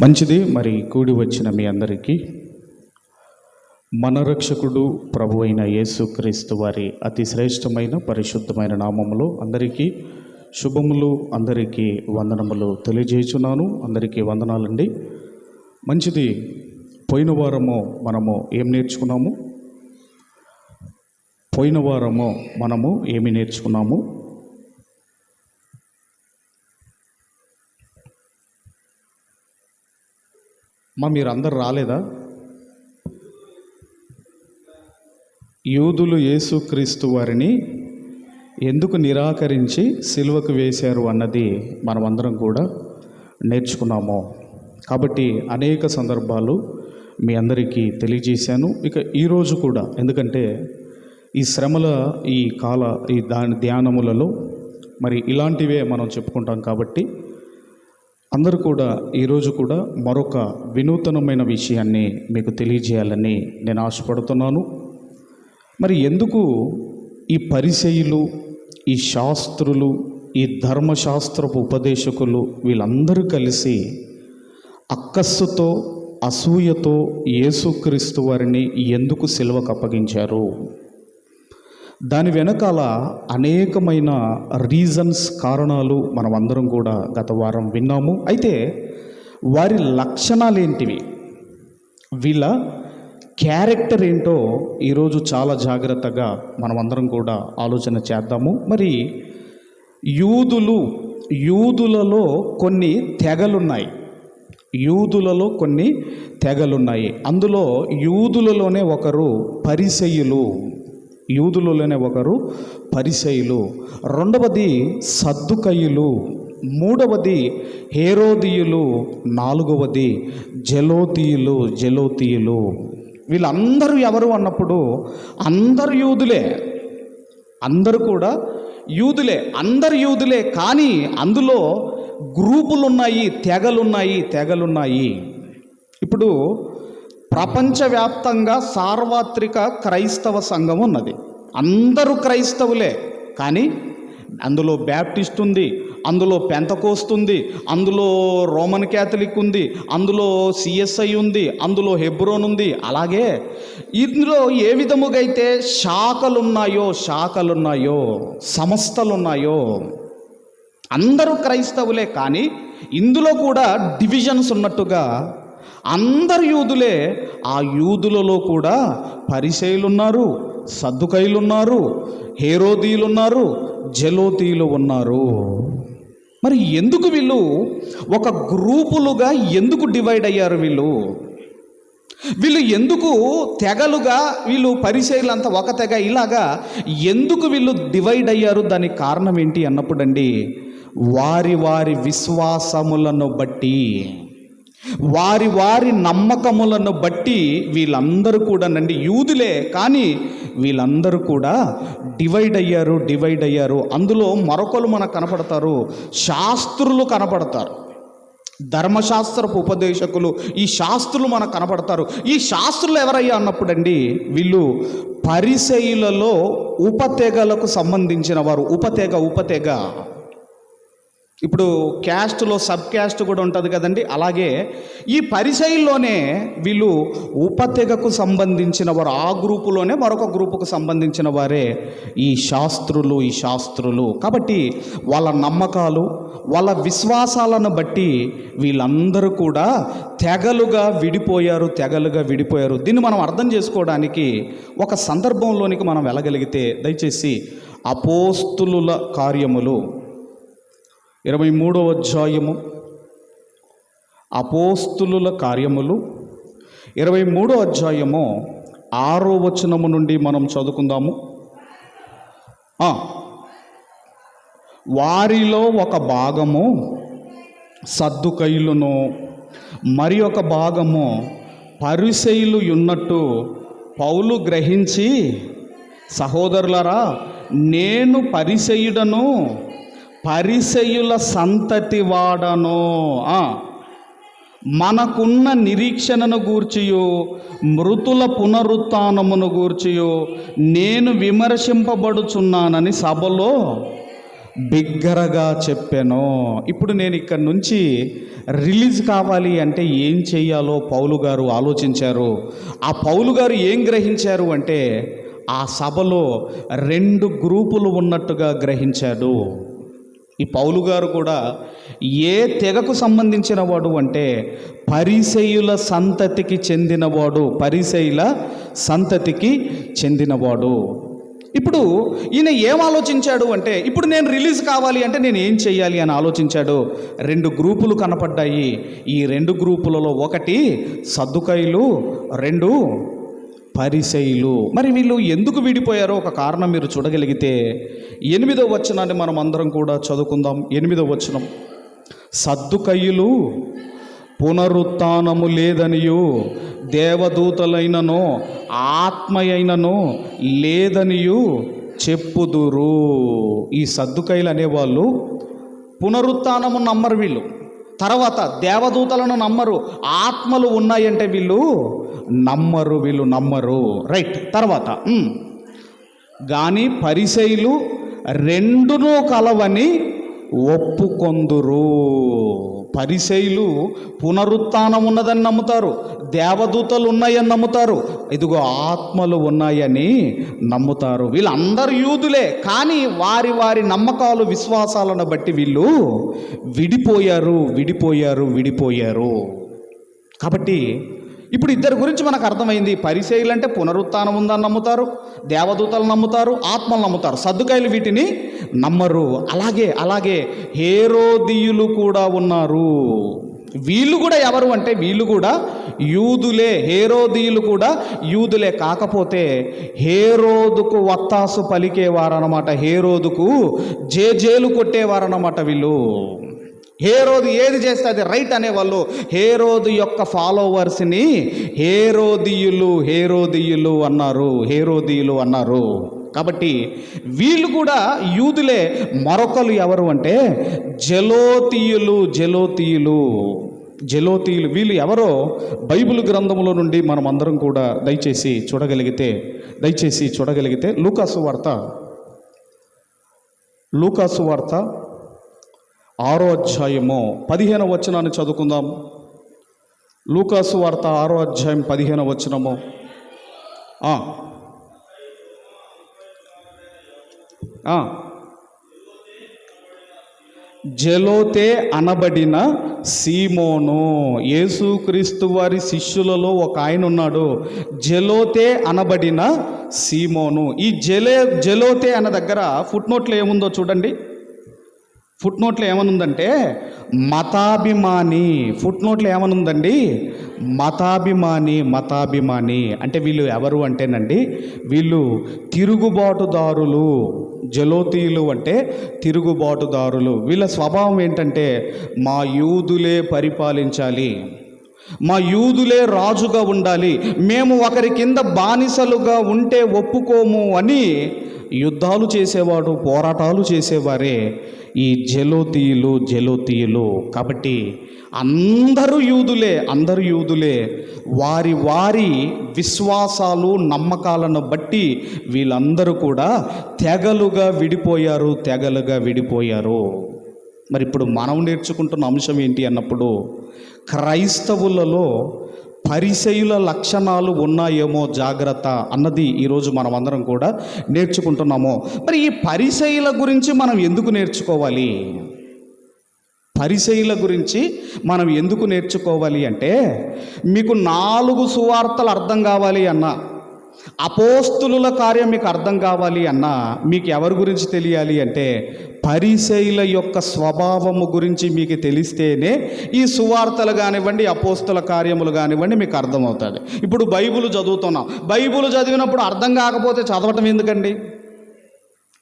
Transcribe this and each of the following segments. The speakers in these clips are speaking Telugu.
మంచిది. మరి కూడి వచ్చిన మీ అందరికీ మన రక్షకుడు ప్రభు అయిన యేసుక్రీస్తు వారి అతి శ్రేష్టమైన పరిశుద్ధమైన నామములో అందరికీ శుభములు, అందరికీ వందనములు తెలియజేయుచున్నాను. అందరికీ వందనాలండి. మంచిది. పోయిన వారము మనము ఏమి నేర్చుకున్నాము? ఏమి నేర్చుకున్నాము? మీరందరు రాలేదా? యూదులు యేసుక్రీస్తు వారిని ఎందుకు నిరాకరించి సిలువకు వేశారు అన్నది మనమందరం కూడా నేర్చుకున్నాము. కాబట్టి అనేక సందర్భాలు మీ అందరికీ తెలియజేశాను. ఇక ఈరోజు కూడా, ఎందుకంటే ఈ శ్రమల ఈ ధ్యానములలో మరి ఇలాంటివే మనం చెప్పుకుంటాం కాబట్టి అందరూ కూడా ఈరోజు కూడా మరొక వినూతనమైన విషయాన్ని మీకు తెలియజేయాలని నేను ఆశపడుతున్నాను. మరి ఎందుకు ఈ పరిసయ్యులు, ఈ శాస్త్రులు, ఈ ధర్మశాస్త్రపు ఉపదేశకులు వీళ్ళందరూ కలిసి అక్కస్సుతో, అసూయతో యేసుక్రీస్తు వారిని ఎందుకు సిలువకు అప్పగించారు? దాని వెనకాల అనేకమైన రీజన్స్, కారణాలు మనం అందరం కూడా గత వారం విన్నాము. అయితే వారి లక్షణాలు ఏంటివి, వీళ్ళ క్యారెక్టర్ ఏంటో ఈరోజు చాలా జాగ్రత్తగా మనమందరం కూడా ఆలోచన చేద్దాము. మరి యూదులలో కొన్ని తెగలున్నాయి. అందులో యూదులలోనే ఒకరు పరిసయ్యులు, రెండవది సద్దుకయ్యులు, మూడవది హేరోదీయులు, నాలుగవది జెలోతీయులు. వీళ్ళందరూ ఎవరు అన్నప్పుడు అందరు యూదులే, అందరూ కూడా యూదులే, అందరు యూదులే. కానీ అందులో గ్రూపులున్నాయి, తెగలున్నాయి. ఇప్పుడు ప్రపంచవ్యాప్తంగా సార్వత్రిక క్రైస్తవ సంఘం ఉన్నది. అందరూ క్రైస్తవులే. కానీ అందులో బ్యాప్టిస్ట్ ఉంది, అందులో పెంతకోస్తు ఉంది, అందులో రోమన్ క్యాథలిక్ ఉంది, అందులో సిఎస్ఐ ఉంది, అందులో హెబ్రోన్ ఉంది. అలాగే ఇందులో ఏ విధముగా అయితే శాఖలున్నాయో సంస్థలున్నాయో అందరూ క్రైస్తవులే. కానీ ఇందులో కూడా డివిజన్స్ ఉన్నట్టుగా అందరు యూదులే. ఆ యూదులలో కూడా పరిసయ్యులున్నారు, సద్దుకయ్యులున్నారు, హేరోదీయులున్నారు, జెలోతీయులు ఉన్నారు. మరి ఎందుకు వీళ్ళు ఒక గ్రూపులుగా ఎందుకు డివైడ్ అయ్యారు? వీళ్ళు ఎందుకు తెగలుగా, వీళ్ళు పరిసయ్యులంతా ఒక తెగ, ఇలాగా ఎందుకు వీళ్ళు డివైడ్ అయ్యారు? దానికి కారణం ఏంటి అన్నప్పుడండి, వారి విశ్వాసములను బట్టి, వారి నమ్మకములను బట్టి వీళ్ళందరూ కూడా యూదులే. కానీ వీళ్ళందరూ కూడా డివైడ్ అయ్యారు. అందులో మరొకరు మనకు కనపడతారు, శాస్త్రులు కనపడతారు, ధర్మశాస్త్రపు ఉపదేశకులు, ఈ శాస్త్రులు మనకు కనపడతారు. ఈ శాస్త్రులు ఎవరయ్యా అన్నప్పుడండి, వీళ్ళు పరిసయ్యులలో ఉపతెగలకు సంబంధించిన వారు. ఉపతెగ ఇప్పుడు క్యాస్ట్లో సబ్ క్యాస్ట్ కూడా ఉంటుంది కదండి. అలాగే ఈ పరిసయ్యుల్లోనే వీళ్ళు ఉపతెగకు సంబంధించిన వారు, ఆ గ్రూపులోనే మరొక గ్రూపుకు సంబంధించిన వారే ఈ శాస్త్రులు. కాబట్టి వాళ్ళ నమ్మకాలు, వాళ్ళ విశ్వాసాలను బట్టి వీళ్ళందరూ కూడా తెగలుగా విడిపోయారు. దీన్ని మనం అర్థం చేసుకోవడానికి ఒక సందర్భంలోనికి మనం వెళ్ళగలిగితే, దయచేసి అపోస్తులుల కార్యములు 23వ అధ్యాయము, అపోస్తులుల కార్యములు 23వ అధ్యాయము 6వ వచనము నుండి మనం చదువుకుందాము. వారిలో ఒక భాగము సద్దుకయ్యులను, మరి ఒక భాగము పరిసయ్యులు ఉన్నట్టు పౌలు గ్రహించి, సహోదరులారా, నేను పరిసయ్యుడను, పరిసయ్యుల సంతతి వాడను, మనకున్న నిరీక్షణను గూర్చియు మృతుల పునరుత్థానమును గూర్చియు నేను విమర్శింపబడుచున్నానని సభలో బిగ్గరగా చెప్పాను. ఇప్పుడు నేను ఇక్కడి నుంచి రిలీజ్ కావాలి అంటే ఏం చెయ్యాలో పౌలు గారు ఆలోచించారు. ఆ పౌలు గారు ఏం గ్రహించారు అంటే ఆ సభలో 2 గ్రూపులు ఉన్నట్టుగా గ్రహించాడు. ఈ పౌలు గారు కూడా ఏ తెగకు సంబంధించిన వాడు అంటే పరిసయ్యుల సంతతికి చెందినవాడు. పరిసయ్యుల సంతతికి చెందినవాడు. ఇప్పుడు ఈయన ఏం ఆలోచించాడు అంటే ఇప్పుడు నేను రిలీజ్ కావాలి అంటే నేను ఏం చెయ్యాలి అని ఆలోచించాడు. 2 గ్రూపులు కనపడ్డాయి. ఈ 2 గ్రూపులలో ఒకటి సద్దుకైలు, 2 పరిసయ్యులు. మరి వీళ్ళు ఎందుకు విడిపోయారో ఒక కారణం మీరు చూడగలిగితే 8వ వచనాన్ని మనం అందరం కూడా చదువుకుందాం. 8వ వచనం, సద్దుకయ్యులు పునరుత్థానము లేదనియు దేవదూతలైనను ఆత్మయైనను లేదనియు చెప్పుదురు. ఈ సద్దుకైలు అనేవాళ్ళు పునరుత్థానము నమ్మరు. వీళ్ళు తర్వాత దేవదూతలను నమ్మరు. ఆత్మలు ఉన్నాయంటే వీళ్ళు నమ్మరు. రైట్. తర్వాత కానీ పరిసయ్యులు రెండునూ కలవని ఒప్పుకొందురు. పరిసయ్యులు పునరుత్థానం ఉన్నదని నమ్ముతారు, దేవదూతలు ఉన్నాయని నమ్ముతారు, ఇదిగో ఆత్మలు ఉన్నాయని నమ్ముతారు. వీళ్ళందరూ యూదులే, కానీ వారి వారి నమ్మకాలు విశ్వాసాలను బట్టి వీళ్ళు విడిపోయారు. కాబట్టి ఇప్పుడు ఇద్దరి గురించి మనకు అర్థమైంది. పరిసయ్యులు అంటే పునరుత్థానం ఉందని నమ్ముతారు, దేవదూతలు నమ్ముతారు, ఆత్మలు నమ్ముతారు. సద్దుకైలు వీటిని నమ్మరు. అలాగే హేరోదీయులు కూడా ఉన్నారు. వీళ్ళు కూడా ఎవరు అంటే వీళ్ళు కూడా యూదులే. హేరోదీయులు కూడా యూదులే. కాకపోతే హేరోదుకు వత్తాసు పలికేవారన్నమాట. హేరోదుకు జేజేలు కొట్టేవారన్నమాట వీళ్ళు. హేరోదు ఏది చేస్తే అది రైట్ అనేవాళ్ళు. హేరోదు యొక్క ఫాలోవర్స్ని హేరోదీయులు అన్నారు. కాబట్టి వీళ్ళు కూడా యూదులే. మరొకరు ఎవరు అంటే జెలోతీయులు. వీళ్ళు ఎవరో బైబిల్ గ్రంథంలో నుండి మనం అందరం కూడా దయచేసి చూడగలిగితే లూకాసు వార్త 6వ అధ్యాయము 15వ వచనాన్ని చదువుకుందాం. లూకాసు వార్త 6వ అధ్యాయం 15వ వచనము. జెలోతే అనబడిన సీమోను. యేసుక్రీస్తు వారి శిష్యులలో ఒక ఆయన ఉన్నాడు, జెలోతే అనబడిన సీమోను. ఈ జెలోతే అన్న దగ్గర ఫుట్నోట్లో ఏముందో చూడండి. ఫుట్నోట్లో ఏమనుందంటే మతాభిమాని. ఫుట్నోట్లో ఏమనుందండి? మతాభిమాని అంటే వీళ్ళు ఎవరు అంటేనండి, వీళ్ళు తిరుగుబాటుదారులు. జెలోతీయులు అంటే తిరుగుబాటుదారులు. వీళ్ళ స్వభావం ఏంటంటే మా యూదులే పరిపాలించాలి, మా యూదులే రాజుగా ఉండాలి, మేము ఒకరి కింద బానిసలుగా ఉంటే ఒప్పుకోము అని యుద్ధాలు చేసేవాడు, పోరాటాలు చేసేవారే ఈ జెలోతీయులు. కాబట్టి అందరూ యూదులే. వారి వారి విశ్వాసాలు, నమ్మకాలను బట్టి వీళ్ళందరూ కూడా తెగలుగా విడిపోయారు. మరి ఇప్పుడు మనం నేర్చుకుంటున్న అంశం ఏంటి అన్నప్పుడు, క్రైస్తవులలో పరిసయ్యుల లక్షణాలు ఉన్నాయేమో జాగ్రత్త అన్నది ఈరోజు మనం అందరం కూడా నేర్చుకుంటున్నాము. మరి ఈ పరిసయ్యుల గురించి మనం ఎందుకు నేర్చుకోవాలి? పరిసయ్యుల గురించి మనం ఎందుకు నేర్చుకోవాలి అంటే, మీకు 4 సువార్తలు అర్థం కావాలి అన్నా, అపోస్తులుల కార్యం మీకు అర్థం కావాలి అన్నా, మీకు ఎవరి గురించి తెలియాలి అంటే పరిసయ్యుల యొక్క స్వభావము గురించి మీకు తెలిస్తేనే ఈ సువార్తలు కానివ్వండి, అపోస్తుల కార్యములు కానివ్వండి మీకు అర్థమవుతుంది. ఇప్పుడు బైబిల్ చదువుతున్నాం, బైబిల్ చదివినప్పుడు అర్థం కాకపోతే చదవటం ఎందుకండి?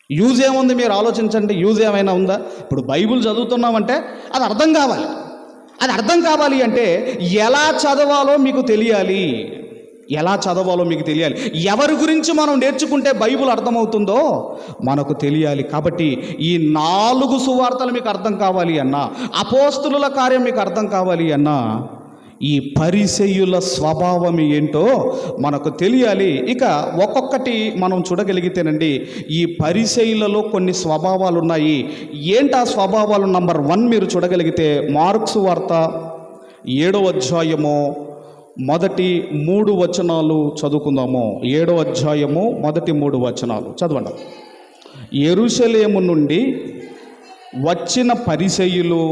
యూజ్ ఏముంది? మీరు ఆలోచించండి, యూజ్ ఏమైనా ఉందా? ఇప్పుడు బైబిల్ చదువుతున్నామంటే అది అర్థం కావాలి అంటే ఎలా చదవాలో మీకు తెలియాలి. ఎవరి గురించి మనం నేర్చుకుంటే బైబిల్ అర్థమవుతుందో మనకు తెలియాలి. కాబట్టి ఈ 4 సువార్తలు మీకు అర్థం కావాలి అన్నా, అపోస్తులుల కార్యం మీకు అర్థం కావాలి అన్నా, ఈ పరిసయ్యుల స్వభావం ఏంటో మనకు తెలియాలి. ఇక ఒక్కొక్కటి మనం చూడగలిగితేనండి, ఈ పరిసయ్యులలో కొన్ని స్వభావాలు ఉన్నాయి. ఏంటా స్వభావాలు? నంబర్ 1 మీరు చూడగలిగితే మార్క్స్ వార్త 7వ అధ్యాయము మొదటి 3 వచనాలు చదువుకుందాము. 7వ అధ్యాయము మొదటి 3 వచనాలు చదవండి. యెరూషలేము నుండి వచ్చిన పరిసయ్యులు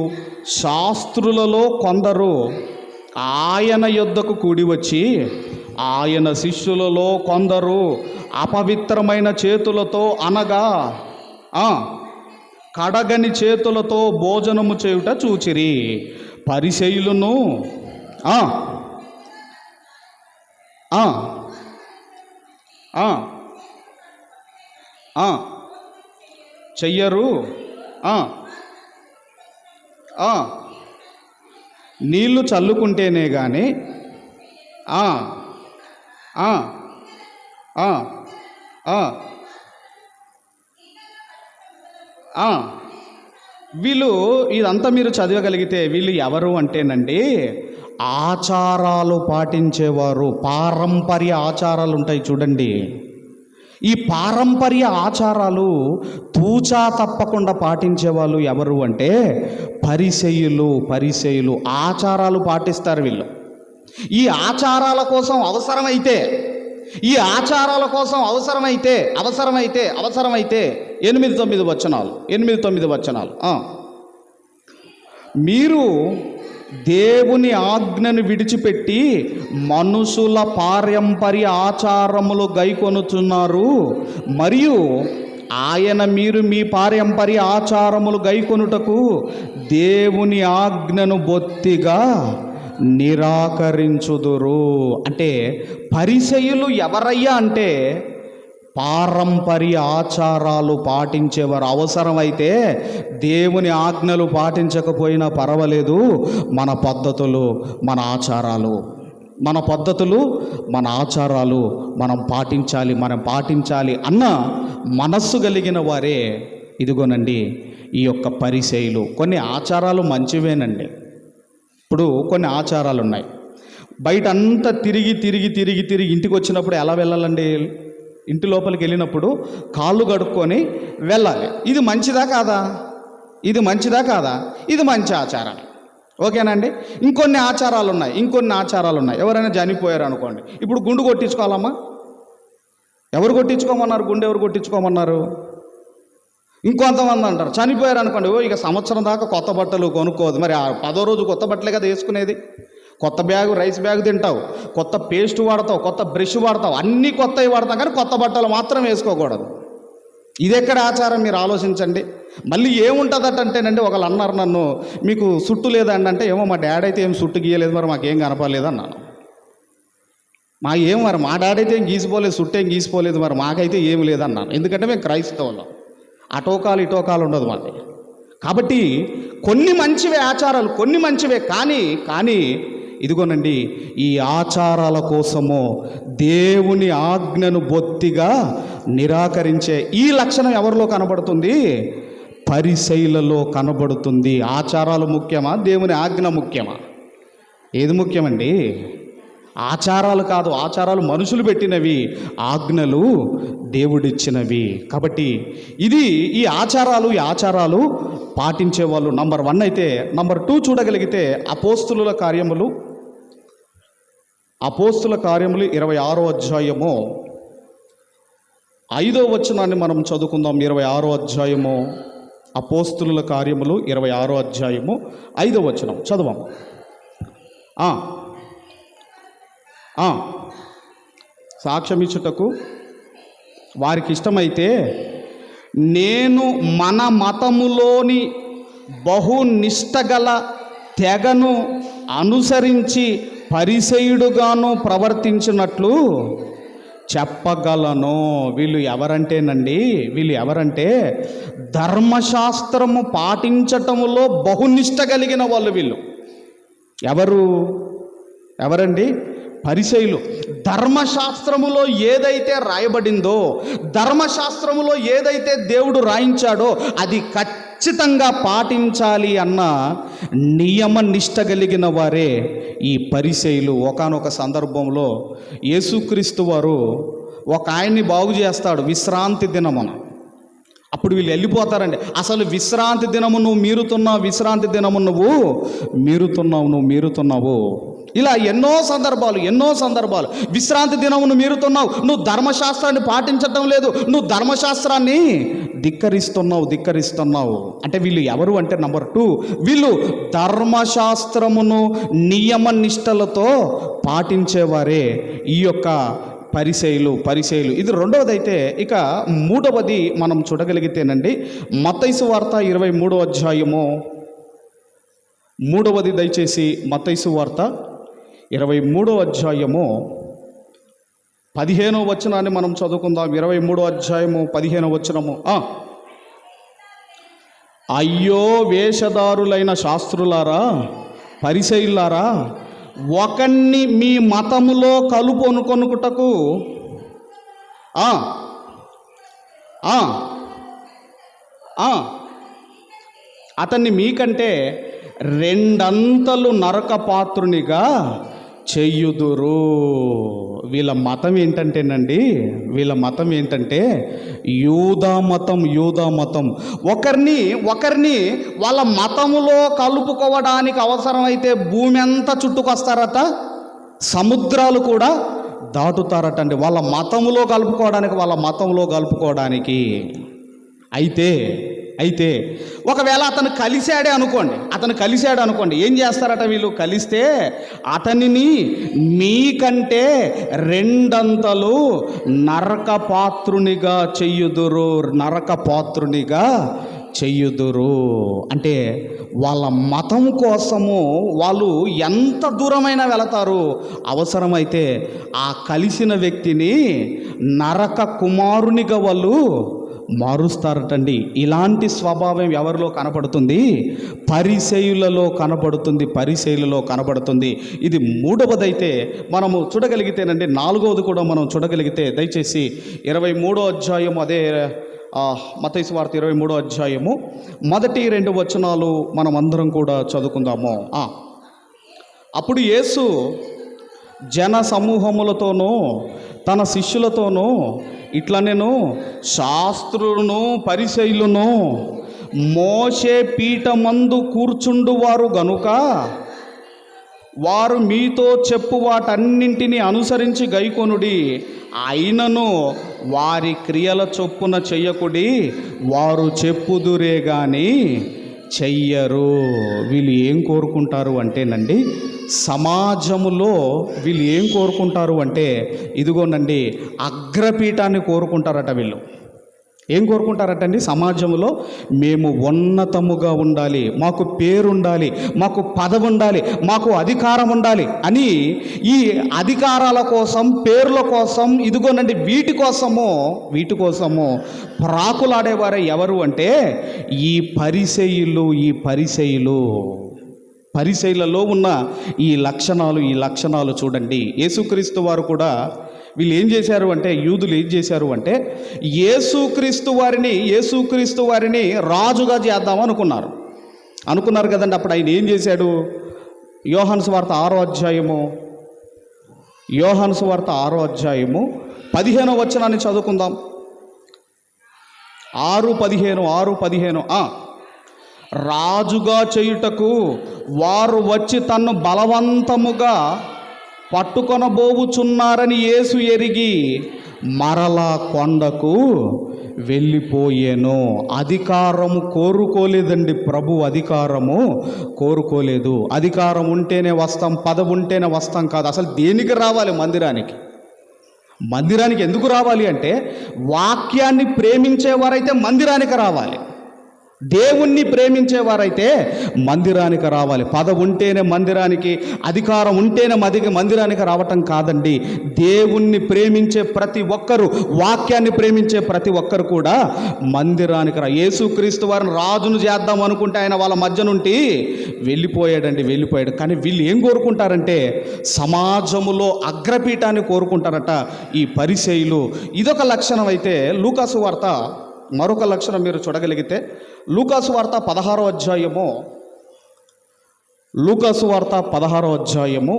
శాస్త్రులలో కొందరు ఆయన యొద్దకు కూడి వచ్చి, ఆయన శిష్యులలో కొందరు అపవిత్రమైన చేతులతో అనగా కడగని చేతులతో భోజనము చేయుట చూచిరి. పరిసయ్యులను చెయ్యరు, నీళ్లు చల్లుకుంటేనే కానీ వీళ్ళు ఇదంతా మీరు చదవగలిగితే వీళ్ళు ఎవరు అంటేనండి, ఆచారాలు పాటించేవారు. పారంపర్య ఆచారాలు ఉంటాయి చూడండి. ఈ పారంపర్య ఆచారాలు తూచా తప్పకుండా పాటించేవాళ్ళు ఎవరు అంటే పరిసయ్యులు. ఆచారాలు పాటిస్తారు వీళ్ళు. ఈ ఆచారాల కోసం అవసరమైతే 8-9 వచనాలు మీరు దేవుని ఆజ్ఞను విడిచిపెట్టి మనుషుల పారంపర్య ఆచారములు గైకొనుచున్నారు, మరియు మీరు మీ పారంపర్య ఆచారములు గైకొనుటకు దేవుని ఆజ్ఞను బొత్తిగా నిరాకరించుదురు. అంటే పరిసయ్యులు ఎవరయ్యా అంటే పారంపర్య ఆచారాలు పాటించేవారు. అవసరమైతే దేవుని ఆజ్ఞలు పాటించకపోయినా పర్వాలేదు, మన పద్ధతులు మన ఆచారాలు మనం పాటించాలి అన్న మనస్సు కలిగిన వారే ఇదిగోనండి ఈ యొక్క పరిసయ్యులు. కొన్ని ఆచారాలు మంచివేనండి. ఇప్పుడు కొన్ని ఆచారాలు ఉన్నాయి. బయట అంతా తిరిగి ఇంటికి వచ్చినప్పుడు ఎలా వెళ్ళాలండి? ఇంటి లోపలికి వెళ్ళినప్పుడు కాళ్ళు కడుక్కొని వెళ్ళాలి. ఇది మంచిదా కాదా? ఇది మంచి ఆచారం. ఓకేనండి. ఇంకొన్ని ఆచారాలు ఉన్నాయి. ఎవరైనా చనిపోయారు అనుకోండి, ఇప్పుడు గుండు కొట్టించుకోవాలమ్మా. ఎవరు కొట్టించుకోమన్నారు? గుండె ఎవరు కొట్టించుకోమన్నారు? ఇంకొంతమంది అంటారు చనిపోయారు అనుకోండి, ఇక సంవత్సరం దాకా కొత్త బట్టలు కొనుక్కోదు. మరి 10వ రోజు కొత్త బట్టలే కదా వేసుకునేది. కొత్త రైస్ బ్యాగ్ తింటావు, కొత్త పేస్ట్ వాడతావు, కొత్త బ్రష్ వాడతావు, అన్నీ కొత్తవి వాడతాం, కానీ కొత్త బట్టలు మాత్రం వేసుకోకూడదు. ఇది ఎక్కడ ఆచారం? మీరు ఆలోచించండి. మళ్ళీ ఏముంటుందటంటేనండి, ఒకళ్ళు అన్నారు నన్ను, మీకు సుట్టు లేదండి అంటే, ఏమో మా డాడీ అయితే ఏం సుట్టు గీయలేదు, మరి మాకేం కనపడలేదు అన్నాను. మా డాడీ అయితే ఏం గీసిపోలేదు, సుట్టు ఏం గీసిపోలేదు, మరి మాకైతే ఏమి లేదన్నాను. ఎందుకంటే మేము క్రైస్తవులం. అటోకాలు ఇటోకాలు ఉండదు మాది. కాబట్టి కొన్ని మంచివే ఆచారాలు, కొన్ని మంచివే. కానీ ఇదిగోనండి, ఈ ఆచారాల కోసము దేవుని ఆజ్ఞను బొత్తిగా నిరాకరించే ఈ లక్షణం ఎవరిలో కనబడుతుంది? పరిసయ్యులలో కనబడుతుంది. ఆచారాలు ముఖ్యమా? దేవుని ఆజ్ఞ ముఖ్యమా? ఏది ముఖ్యమండి? ఆచారాలు కాదు. ఆచారాలు మనుషులు పెట్టినవి, ఆజ్ఞలు దేవుడిచ్చినవి. కాబట్టి ఈ ఆచారాలు పాటించేవాళ్ళు నంబర్ 1 అయితే, నంబర్ 2 చూడగలిగితే అపోస్తుల కార్యములు 26వ అధ్యాయము 5వ వచనాన్ని మనం చదువుకుందాం. 26వ అధ్యాయము అపోస్తుల కార్యములు 26వ అధ్యాయము 5వ వచనం చదవం. సాక్ష్యం ఇచ్చుటకు వారికి ఇష్టమైతే నేను మన మతములోని బహునిష్టగల తెగను అనుసరించి పరిసయ్యుడుగాను ప్రవర్తించినట్లు చెప్పగలను. వీళ్ళు ఎవరంటే ధర్మశాస్త్రము పాటించటములో బహునిష్ట కలిగిన వాళ్ళు. వీళ్ళు ఎవరండి? పరిసయ్యులు ధర్మశాస్త్రములో ఏదైతే రాయబడిందో, ధర్మశాస్త్రములో ఏదైతే దేవుడు రాయించాడో అది ఖచ్చితంగా పాటించాలి అన్న నియమ నిష్ట కలిగిన వారే ఈ పరిసయ్యులు. ఒకానొక సందర్భంలో యేసుక్రీస్తు వారు ఒక ఆయన్ని బాగు చేస్తాడు విశ్రాంతి దినమున. అప్పుడు వీళ్ళు వెళ్ళిపోతారండి. అసలు విశ్రాంతి దినము నువ్వు మీరుతున్నావు, విశ్రాంతి దినము నువ్వు మీరుతున్నావు. ఇలా ఎన్నో సందర్భాలు విశ్రాంతి దినమును మీరుతున్నావు, నువ్వు ధర్మశాస్త్రాన్ని పాటించటం లేదు, నువ్వు ధర్మశాస్త్రాన్ని ధిక్కరిస్తున్నావు అంటే వీళ్ళు ఎవరు అంటే నంబర్ 2, వీళ్ళు ధర్మశాస్త్రమును నియమ నిష్టలతో పాటించేవారే ఈ యొక్క పరిసయ్యులు. ఇది రెండవది. అయితే ఇక మూడవది మనం చూడగలిగితేనండి, మత్తయి సువార్త 23వ అధ్యాయము, మూడవది దయచేసి మత్తయి సువార్త 23వ అధ్యాయము 15వ వచనాన్ని మనం చదువుకుందాం. 23వ అధ్యాయము 15వ వచనము. అయ్యో వేషధారులైన శాస్త్రులారా, పరిసయ్యులారా, ఒకణ్ణి మీ మతములో కలుపొనుకొనుటకు అతన్ని మీకంటే 2 అంతలు నరకపాత్రునిగా చెయ్యుదురు. వీళ్ళ మతం ఏంటంటే యూదా మతం. ఒకరిని వాళ్ళ మతములో కలుపుకోవడానికి అవసరమైతే భూమి అంతా చుట్టుకొస్తారట, సముద్రాలు కూడా దాటుతారట అండి వాళ్ళ మతములో కలుపుకోవడానికి. అయితే ఒకవేళ అతను కలిశాడే అనుకోండి, ఏం చేస్తారట వీళ్ళు? కలిస్తే అతనిని మీకంటే 2 అంతలు నరకపాత్రునిగా చెయ్యుదురు. అంటే వాళ్ళ మతం కోసము వాళ్ళు ఎంత దూరమైనా వెళతారు. అవసరమైతే ఆ కలిసిన వ్యక్తిని నరక కుమారునిగా వాళ్ళు మారుస్తారటండి. ఇలాంటి స్వభావం ఎవరిలో కనపడుతుంది? పరిసయ్యులలో కనపడుతుంది. ఇది మూడవదైతే మనము చూడగలిగితేనండి, 4వది కూడా మనం చూడగలిగితే దయచేసి 23వ అధ్యాయం, అదే మత్తయి సువార్త 23వ అధ్యాయము 1-2 వచనాలు మనం అందరం కూడా చదువుకుందాము. అప్పుడు యేసు జన సమూహములతోనూ తన శిష్యులతోనూ ఇట్లా, నేను శాస్త్రులను పరిసయ్యులను మోషే పీఠమందు కూర్చుండువారు గనుక వారు మీతో చెప్పు వాటన్నింటినీ అనుసరించి గైకొనుడి, అయినను వారి క్రియల చొప్పున చెయ్యకుడి, వారు చెప్పుదురే గాని చెయ్యరు. వీళ్ళు ఏం కోరుకుంటారు అంటేనండి, సమాజములో వీళ్ళు ఏం కోరుకుంటారు అంటే, ఇదిగోనండి అగ్రపీఠాన్ని కోరుకుంటారట. వీళ్ళు ఏం కోరుకుంటారటండి? సమాజంలో మేము ఉన్నతముగా ఉండాలి, మాకు పేరుండాలి, మాకు పదవి ఉండాలి, మాకు అధికారం ఉండాలి అని ఈ అధికారాల కోసం, పేర్ల కోసం, ఇదిగోనండి వీటి కోసము ప్రాకులాడేవారే ఎవరు అంటే ఈ పరిసయ్యులలో ఉన్న ఈ లక్షణాలు చూడండి. యేసుక్రీస్తు వారు కూడా వీళ్ళు ఏం చేశారు అంటే, యూదులు ఏం చేశారు అంటే యేసుక్రీస్తు వారిని రాజుగా చేద్దాం అనుకున్నారు కదండి. అప్పుడు ఆయన ఏం చేశాడు? యోహాను సువార్త 6వ అధ్యాయము 15వ వచనాన్ని చదువుకుందాం. 6:15 రాజుగా చేయుటకు వారు వచ్చి తన్ను బలవంతముగా పట్టుకొనబోవుచున్నారని యేసు ఎరిగి మరలా కొండకు వెళ్ళిపోయాను. అధికారము కోరుకోలేదండి ప్రభు, అధికారము కోరుకోలేదు. అధికారం ఉంటేనే వస్తాం, పదవి ఉంటేనే వస్తాం కాదు. అసలు దేనికి రావాలి మందిరానికి ఎందుకు రావాలి అంటే, వాక్యాన్ని ప్రేమించేవారైతే మందిరానికి రావాలి. దేవుణ్ణి ప్రేమించేవారైతే మందిరానికి రావాలి. పదవి ఉంటేనే మందిరానికి, అధికారం ఉంటేనే మందిరానికి రావటం కాదండి. దేవుణ్ణి ప్రేమించే ప్రతి ఒక్కరు, వాక్యాన్ని ప్రేమించే ప్రతి ఒక్కరు కూడా మందిరానికి యేసుక్రీస్తు వారిని రాజును చేద్దాం అనుకుంటే ఆయన వాళ్ళ మధ్య నుండి వెళ్ళిపోయాడు. కానీ వీళ్ళు ఏం కోరుకుంటారంటే సమాజములో అగ్రపీఠాన్ని కోరుకుంటారట ఈ పరిసయ్యులు. ఇదొక లక్షణం. అయితే లూకాసు వార్త మరొక లక్షణం మీరు చూడగలిగితే లూకాసు వార్త 16వ అధ్యాయము, లూకాసు వార్త 16వ అధ్యాయము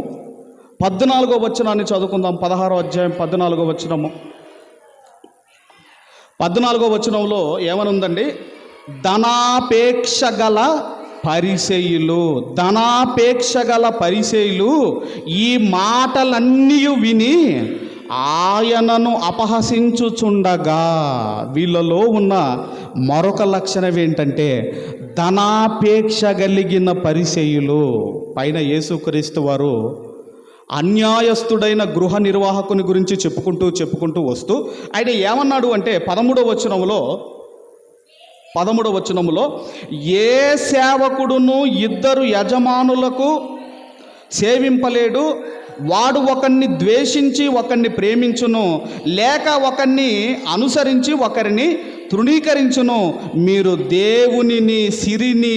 14వ వచనాన్ని చదువుకుందాం. 16వ అధ్యాయం 14వ వచనము. 14వ వచనంలో ఏమనుందండి? ధనాపేక్ష గల పరిసయ్యులు ఈ మాటలన్నీ విని ఆయనను అపహసించుచుండగా. వీళ్ళలో ఉన్న మరొక లక్షణం ఏంటంటే ధనాపేక్ష కలిగిన పరిసయ్యులు. పైన యేసుక్రీస్తు వారు అన్యాయస్తుడైన గృహ నిర్వాహకుని గురించి చెప్పుకుంటూ వస్తూ ఆయన ఏమన్నాడు అంటే 13వ వచనములో ఏ సేవకుడును ఇద్దరు యజమానులకు సేవింపలేడు, వాడు ఒకరిని ద్వేషించి ఒకరిని ప్రేమించును, లేక ఒకరిని అనుసరించి ఒకరిని తృణీకరించును. మీరు దేవునిని సిరిని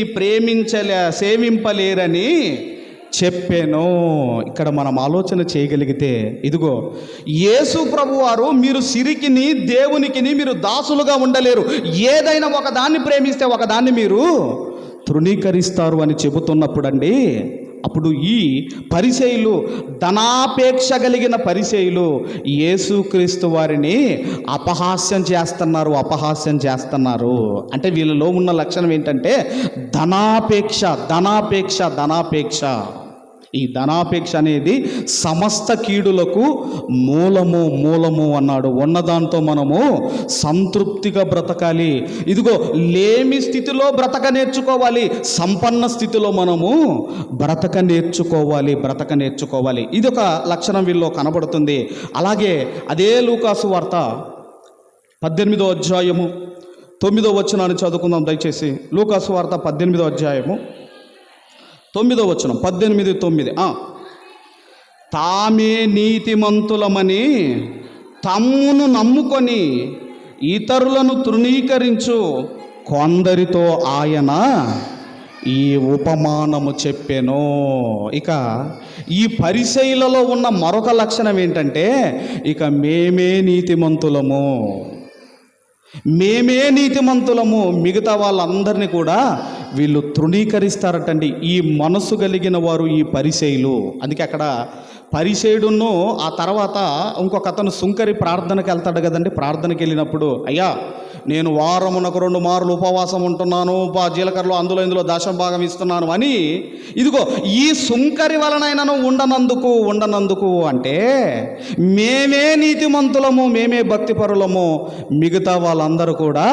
సేవింపలేరని చెప్పాను. ఇక్కడ మనం ఆలోచన చేయగలిగితే ఇదిగో యేసు ప్రభువారు మీరు సిరికిని దేవునికిని మీరు దాసులుగా ఉండలేరు. ఏదైనా ఒకదాన్ని ప్రేమిస్తే ఒకదాన్ని మీరు తృణీకరిస్తారు అని చెబుతున్నప్పుడండి, అప్పుడు ఈ పరిసయ్యులు, ధనాపేక్ష కలిగిన పరిసయ్యులు యేసుక్రీస్తు వారిని అపహాస్యం చేస్తున్నారు. అంటే వీళ్ళలో ఉన్న లక్షణం ఏంటంటే ధనాపేక్ష. ఈ ధనాపేక్ష అనేది సమస్త కీడులకు మూలము అన్నాడు. ఉన్నదాంతో మనము సంతృప్తిగా బ్రతకాలి. ఇదిగో లేమి స్థితిలో బ్రతక నేర్చుకోవాలి, సంపన్న స్థితిలో మనము బ్రతక నేర్చుకోవాలి. ఇది ఒక లక్షణం వీళ్ళలో కనబడుతుంది. అలాగే అదే లూకాసు వార్త 18వ అధ్యాయము 9వ వచనాన్ని చదువుకుందాం దయచేసి. లూకాసు వార్త 18వ అధ్యాయము 9వ వచనం, 18:9. తామే నీతిమంతులమని తమ్మును నమ్ముకొని ఇతరులను తృణీకరించు కొందరితో ఆయన ఈ ఉపమానము చెప్పెను. ఇక ఈ పరిసయ్యులలో ఉన్న మరొక లక్షణం ఏంటంటే ఇక మేమే నీతిమంతులము, మిగతా వాళ్ళందరినీ కూడా వీళ్ళు తృణీకరిస్తారటండి. ఈ మనసు కలిగిన వారు ఈ పరిసయ్యులు. అందుకే అక్కడ పరిసయ్యుడును ఆ తర్వాత ఇంకొక అతను సుంకరి ప్రార్థనకి వెళ్తాడు కదండి. ప్రార్థనకి వెళ్ళినప్పుడు అయ్యా నేను వారమునకు 2 మార్లు ఉపవాసం ఉంటున్నాను, జీలకర్రలో అందులో ఇందులో దశమ భాగం ఇస్తున్నాను అని, ఇదిగో ఈ సుంకరి వలనైనను ఉండనందుకు అంటే మేమే నీతిమంతులము, మేమే భక్తిపరులము, మిగతా వాళ్ళందరూ కూడా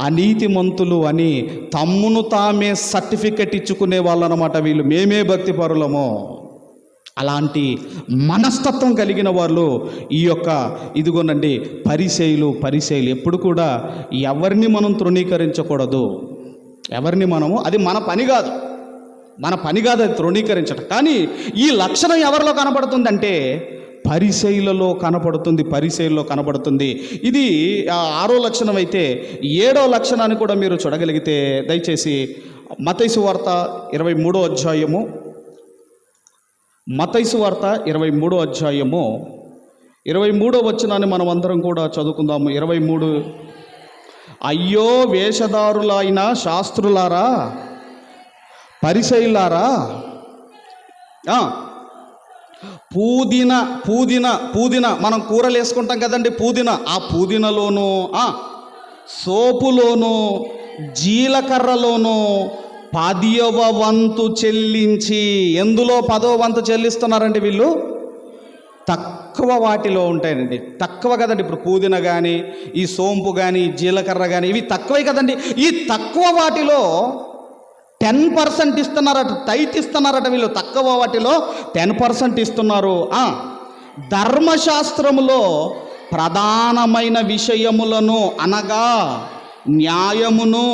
అనీతిమంతులు అని తమ్మును తామే సర్టిఫికెట్ ఇచ్చుకునే వాళ్ళనమాట వీళ్ళు. మేమే భక్తిపరులము. అలాంటి మనస్తత్వం కలిగిన వాళ్ళు ఈ యొక్క ఇదిగోనండి పరిసయ్యులు. ఎప్పుడు కూడా ఎవరిని మనం తృణీకరించకూడదు. అది మన పని కాదు అది తృణీకరించటం. కానీ ఈ లక్షణం ఎవరిలో కనపడుతుందంటే పరిసయ్యులలో కనపడుతుంది. ఇది 6వ లక్షణం. అయితే 7వ లక్షణాన్ని కూడా మీరు చూడగలిగితే దయచేసి మత్తయి వార్త 23వ అధ్యాయము, మత్తయి వార్త 23వ అధ్యాయము 23వ వచనాన్ని మనం అందరం కూడా చదువుకుందాము. 23. అయ్యో వేషధారులైన శాస్త్రులారా, పరిసయ్యులారా, పూదిన మనం కూరలు వేసుకుంటాం కదండి. ఆ పూదినలోను, సోపులోను, జీలకర్రలోను 10వ వంతు చెల్లించి. ఎందులో 10వ వంతు చెల్లిస్తున్నారండి వీళ్ళు? తక్కువ వాటిలో ఉంటాయండి. తక్కువ కదండి. ఇప్పుడు పుదీన కానీ, ఈ సోంపు కానీ, జీలకర్ర కానీ ఇవి తక్కువే కదండి. ఈ తక్కువ వాటిలో 10% ఇస్తున్నారట, టైత్ ఇస్తున్నారట వీళ్ళు. తక్కువ వాటిలో 10% ఇస్తున్నారు. ధర్మశాస్త్రములో ప్రధానమైన విషయములను అనగా న్యాయమును,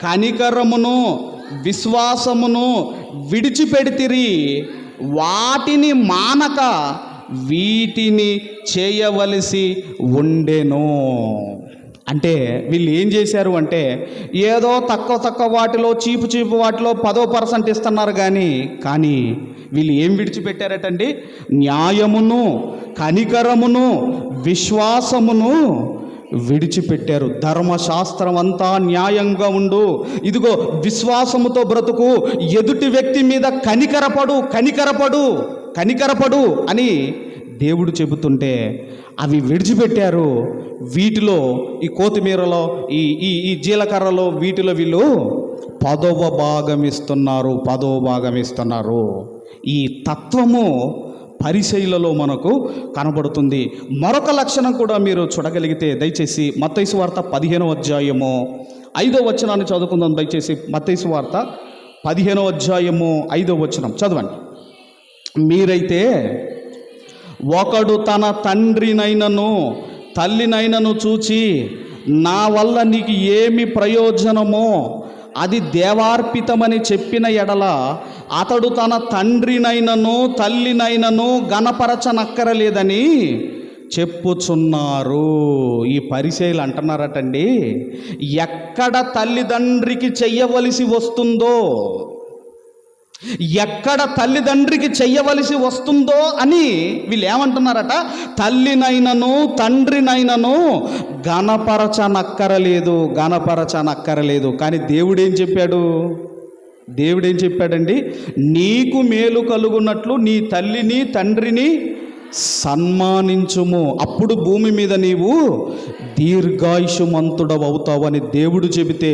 కనికరమును విశ్వాసమును విడిచిపెడితిరి, వాటిని మానక వీటిని చేయవలసి ఉండెను. అంటే వీళ్ళు ఏం చేశారు అంటే, ఏదో తక్కువ వాటిలో చీపు వాటిలో 10% ఇస్తున్నారు కానీ వీళ్ళు ఏం విడిచిపెట్టారటండి? న్యాయమును కనికరమును విశ్వాసమును విడిచిపెట్టారు. ధర్మశాస్త్రం అంతా న్యాయంగా ఉండు, ఇదిగో విశ్వాసముతో బ్రతుకు, ఎదుటి వ్యక్తి మీద కనికరపడు అని దేవుడు చెబుతుంటే అవి విడిచిపెట్టారు. వీటిలో ఈ కొత్తిమీరలో ఈ జీలకర్రలో వీటిలో వీళ్ళు 10వ భాగం ఇస్తున్నారు. ఈ తత్వము పరిసయ్యులలో మనకు కనబడుతుంది. మరొక లక్షణం కూడా మీరు చూడగలిగితే దయచేసి మత్తయి సువార్త 15వ అధ్యాయము 5వ వచనాన్ని చదువుకుందాం. దయచేసి మత్తయి సువార్త 15వ అధ్యాయము 5వ వచనం చదవండి. మీరైతే ఒకడు తన తండ్రినైనను తల్లినైనను చూచి, నా వల్ల నీకు ఏమి ప్రయోజనమో అది దేవార్పితమని చెప్పిన ఎడల అతడు తన తండ్రినైనను తల్లినైనను గణపరచనక్కరలేదని చెప్పుచున్నారు. ఈ పరిసయ్యులు అంటున్నారటండి, ఎక్కడ తల్లిదండ్రికి చెయ్యవలసి వస్తుందో అని వీళ్ళు ఏమంటున్నారట, తల్లినైనను తండ్రినైనను గణపరచనక్కరలేదు. కానీ దేవుడేం చెప్పాడండి? నీకు మేలు కలుగునట్లు నీ తల్లిని తండ్రిని సన్మానించుము, అప్పుడు భూమి మీద నీవు దీర్ఘాయుషుమంతుడవవుతావు అని దేవుడు చెబితే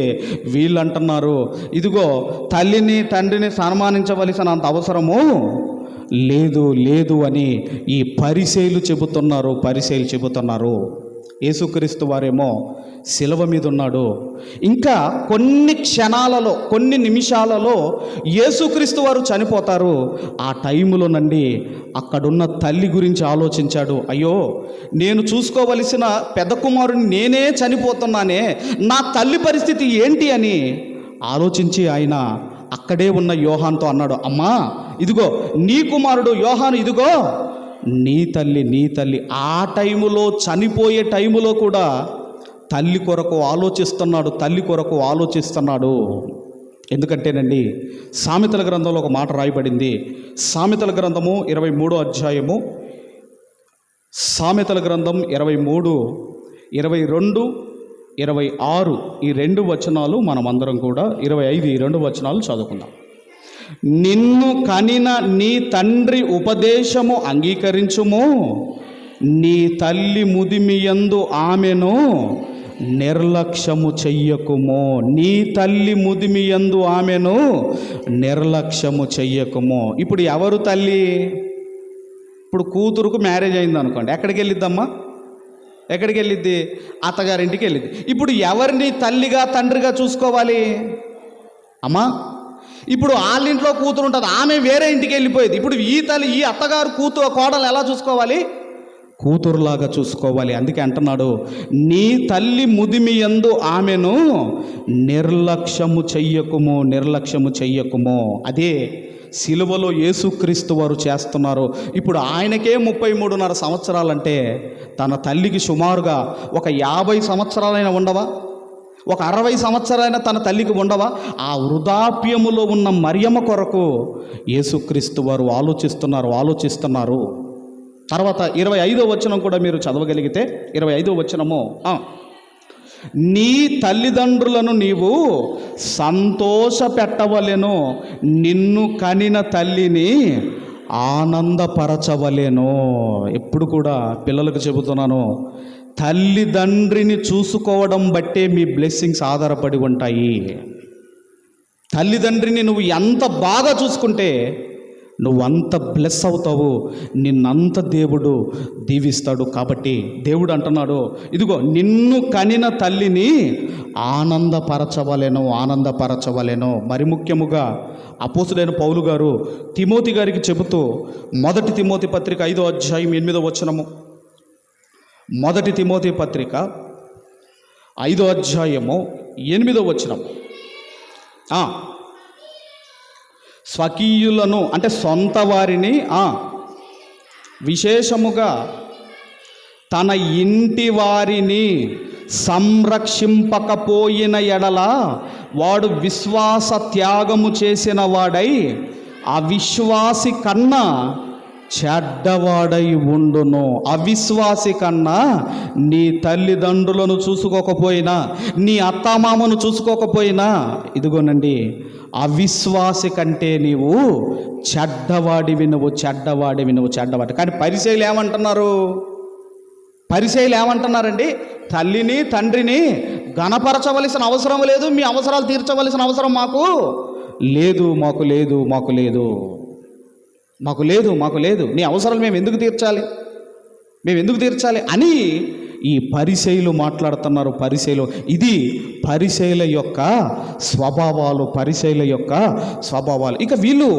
వీళ్ళు అంటున్నారు, ఇదిగో తల్లిని తండ్రిని సన్మానించవలసినంత అవసరము లేదు అని ఈ పరిసయ్యులు చెబుతున్నారు. యేసుక్రీస్తు వారేమో శిలువ మీద ఉన్నాడు. ఇంకా కొన్ని నిమిషాలలో యేసుక్రీస్తు వారు చనిపోతారు. ఆ టైములోనండి అక్కడున్న తల్లి గురించి ఆలోచించాడు. అయ్యో, నేను చూసుకోవలసిన పెద్ద కుమారుని నేనే చనిపోతున్నానే, నా తల్లి పరిస్థితి ఏంటి అని ఆలోచించి ఆయన అక్కడే ఉన్న యోహాన్తో అన్నాడు, అమ్మా ఇదిగో నీ కుమారుడు యోహాను, ఇదిగో నీ తల్లి. ఆ టైములో, చనిపోయే టైములో కూడా తల్లి కొరకు ఆలోచిస్తున్నాడు. ఎందుకంటేనండి, సామెతల గ్రంథంలో ఒక మాట రాయబడింది. సామెతల గ్రంథము 23వ అధ్యాయము, సామెతల గ్రంథం 23, 22, 26 ఈ 2 వచనాలు మనమందరం కూడా 25 ఈ 2 వచనాలు చదువుకుందాం. నిన్ను కనిన నీ తండ్రి ఉపదేశము అంగీకరించుము, నీ తల్లి ముదిమియందు ఆమెను నిర్లక్ష్యము చెయ్యకుము. ఇప్పుడు ఎవరు తల్లి? ఇప్పుడు కూతురుకు మ్యారేజ్ అయింది అనుకోండి, ఎక్కడికి వెళ్ళిద్ది? అత్తగారింటికి వెళ్ళిద్ది. ఇప్పుడు ఎవరిని తల్లిగా తండ్రిగా చూసుకోవాలి? అమ్మా, ఇప్పుడు వాళ్ళింట్లో కూతురు ఉంటుంది, ఆమె వేరే ఇంటికి వెళ్ళిపోయేది. ఇప్పుడు ఈ అత్తగారు కోడలు ఎలా చూసుకోవాలి? కూతురులాగా చూసుకోవాలి. అందుకే అంటున్నాడు, నీ తల్లి ముదిమియందు ఆమెను నిర్లక్ష్యము చెయ్యకుము. అదే సిలువలో యేసుక్రీస్తు వారు చేస్తున్నారు. ఇప్పుడు ఆయనకే 33.5 సంవత్సరాలంటే తన తల్లికి సుమారుగా ఒక 50 సంవత్సరాలైనా ఉండవా? ఒక 60 సంవత్సరాలైనా తన తల్లికి ఉండవా? ఆ వృద్ధాప్యములో ఉన్న మరియమ్మ కొరకు యేసుక్రీస్తు వారు ఆలోచిస్తున్నారు. తర్వాత 25వ వచనం కూడా మీరు చదవగలిగితే, 25వ వచనము, నీ తల్లిదండ్రులను నీవు సంతోషపెట్టవలెను, నిన్ను కనిన తల్లిని ఆనందపరచవలెను. ఎప్పుడు కూడా పిల్లలకు చెబుతున్నాను, తల్లిదండ్రిని చూసుకోవడం బట్టే మీ బ్లెస్సింగ్స్ ఆధారపడి ఉంటాయి. తల్లిదండ్రిని నువ్వు ఎంత బాగా చూసుకుంటే నువ్వంత బ్లెస్ అవుతావు, నిన్నంత దేవుడు దీవిస్తాడు. కాబట్టి దేవుడు అంటున్నాడు, ఇదిగో నిన్ను కనిన తల్లిని ఆనందపరచవలెను. మరి ముఖ్యముగా అపోస్తులైన పౌలు గారు తిమోతి గారికి చెబుతూ, 1 తిమోతి పత్రిక 5వ అధ్యాయం 8వ వచనము, 1 తిమోతి పత్రిక 5వ అధ్యాయము 8వ వచనం, స్వకీయులను అంటే సొంత వారిని విశేషముగా తన ఇంటి వారిని సంరక్షింపకపోయిన ఎడల వాడు విశ్వాస త్యాగము చేసిన వాడై అవిశ్వాసి కన్నా చెడ్డవాడై ఉండును. అవిశ్వాసి కన్నా నీ తల్లిదండ్రులను చూసుకోకపోయినా, నీ అత్తామామను చూసుకోకపోయినా, ఇదిగోనండి అవిశ్వాసి కంటే నీవు చెడ్డవాడివి, చెడ్డవాడి. కానీ పరిసయ్యులు ఏమంటున్నారండి? తల్లిని తండ్రిని గణపరచవలసిన అవసరం లేదు, మీ అవసరాలు తీర్చవలసిన అవసరం మాకు లేదు. నీ అవసరాలు మేము ఎందుకు తీర్చాలి అని ఈ పరిసయ్యులు మాట్లాడుతున్నారు. ఇది పరిసయ్యుల యొక్క స్వభావాలు. ఇక వీళ్ళు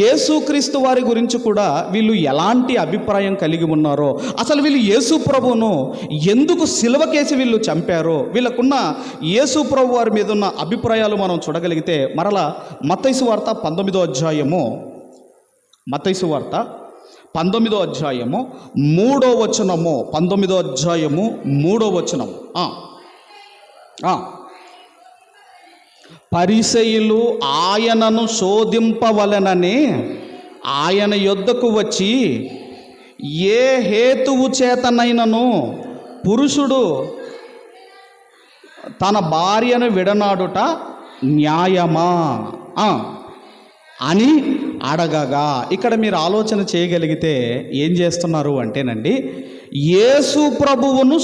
యేసుక్రీస్తు వారి గురించి కూడా వీళ్ళు ఎలాంటి అభిప్రాయం కలిగి ఉన్నారో, అసలు వీళ్ళు యేసు ప్రభువును ఎందుకు సిలువకేసి వీళ్ళు చంపారో, వీళ్ళకున్న యేసు ప్రభు వారి మీద ఉన్న అభిప్రాయాలు మనం చూడగలిగితే, మరలా మత్తయి సువార్త 19వ అధ్యాయము 19వ అధ్యాయము 3వ వచనము, 19వ అధ్యాయము 3వ వచనము. పరిసయ్యులు ఆయనను శోధింపవలెనని ఆయన యొద్దకు వచ్చి, ఏ హేతువు చేతనైనను పురుషుడు తన భార్యను విడనాడుట న్యాయమా అని అడగగా, ఇక్కడ మీరు ఆలోచన చేయగలిగితే ఏం చేస్తున్నారు అంటేనండి, యేసు ప్రభువును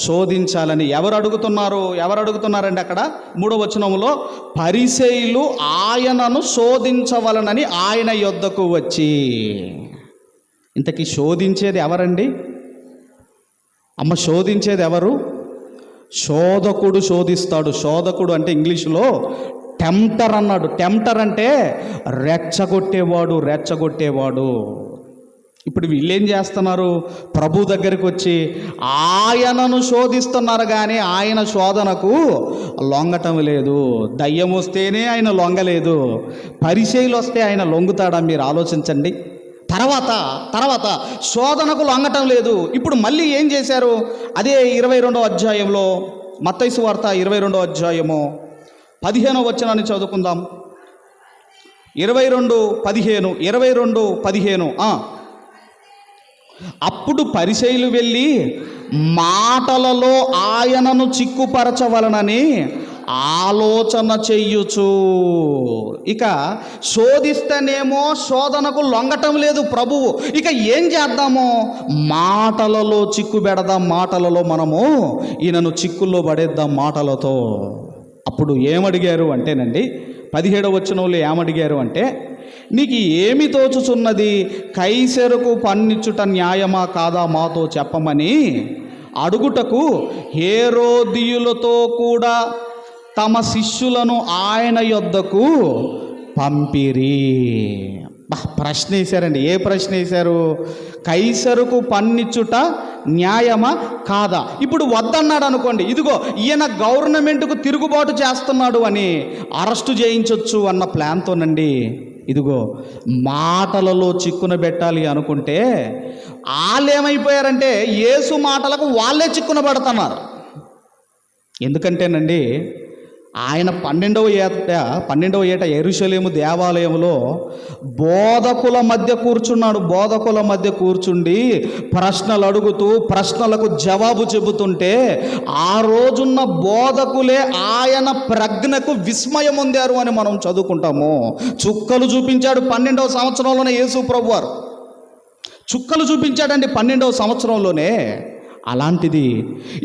శోధించాలని ఎవరు అడుగుతున్నారండి? అక్కడ 3వ వచనంలో పరిసయ్యులు ఆయనను శోధించవలనని ఆయన యొద్దకు వచ్చి. ఇంతకీ శోధించేది ఎవరండి? శోధించేది ఎవరు? శోధకుడు శోధిస్తాడు. శోధకుడు అంటే ఇంగ్లీషులో టెంప్టర్ అన్నాడు. టెంప్టర్ అంటే రెచ్చగొట్టేవాడు. ఇప్పుడు వీళ్ళేం చేస్తున్నారు? ప్రభు దగ్గరికి వచ్చి ఆయనను శోధిస్తున్నారు, కానీ ఆయన శోధనకు లొంగటం లేదు. దయ్యం వస్తేనే ఆయన లొంగలేదు, పరిసయ్యులు వస్తే ఆయన లొంగుతాడా? మీరు ఆలోచించండి. తర్వాత శోధనకు లొంగటం లేదు. ఇప్పుడు మళ్ళీ ఏం చేశారు? అదే 22వ అధ్యాయంలో, మత్తయి సువార్త 22వ అధ్యాయము 15వ వచనాన్ని చదువుకుందాం. 22:15 అప్పుడు పరిసయ్యులు వెళ్ళి మాటలలో ఆయనను చిక్కుపరచవలనని ఆలోచన చెయ్యుచు. ఇక శోధిస్తేనేమో శోధనకు లొంగటం లేదు ప్రభువు. ఇక ఏం చేద్దామో, మాటలలో చిక్కు పెడదాం, మాటలలో మనము ఈయనను చిక్కుల్లో పడేద్దాం మాటలతో. అప్పుడు ఏమడిగారు అంటేనండి, 17వ వచనంలో ఏమడిగారు అంటే, నీకు ఏమి తోచుచున్నది? కైసరుకు పన్నిచ్చుట న్యాయమా కాదా మాతో చెప్పమని అడుగుటకు హేరోదీయులతో కూడా తమ శిష్యులను ఆయన యొద్దకు పంపిరి. ప్రశ్న వేశారండి. ఏ ప్రశ్న వేశారు? కైసరుకు పన్నిచ్చుట న్యాయమా కాదా? ఇప్పుడు వద్దన్నాడు అనుకోండి, ఇదిగో ఈయన గవర్నమెంట్కు తిరుగుబాటు చేస్తున్నాడు అని అరెస్టు చేయించవచ్చు అన్న ప్లాన్తోనండి ఇదిగో మాటలలో చిక్కున పెట్టాలి అనుకుంటే వాళ్ళు ఏమైపోయారంటే యేసు మాటలకు వాళ్ళే చిక్కున పడుతున్నారు. ఎందుకంటేనండి ఆయన 12వ ఏట యెరూషలేము దేవాలయంలో బోధకుల మధ్య కూర్చున్నాడు. బోధకుల మధ్య కూర్చుండి ప్రశ్నలు అడుగుతూ ప్రశ్నలకు జవాబు చెబుతుంటే ఆ రోజున్న బోధకులే ఆయన ప్రజ్ఞకు విస్మయం పొందారు అని మనం చదువుకుంటాము. చుక్కలు చూపించాడు 12వ సంవత్సరంలోనే యేసు ప్రభువారు. చుక్కలు చూపించాడండి 12వ సంవత్సరంలోనే. అలాంటిది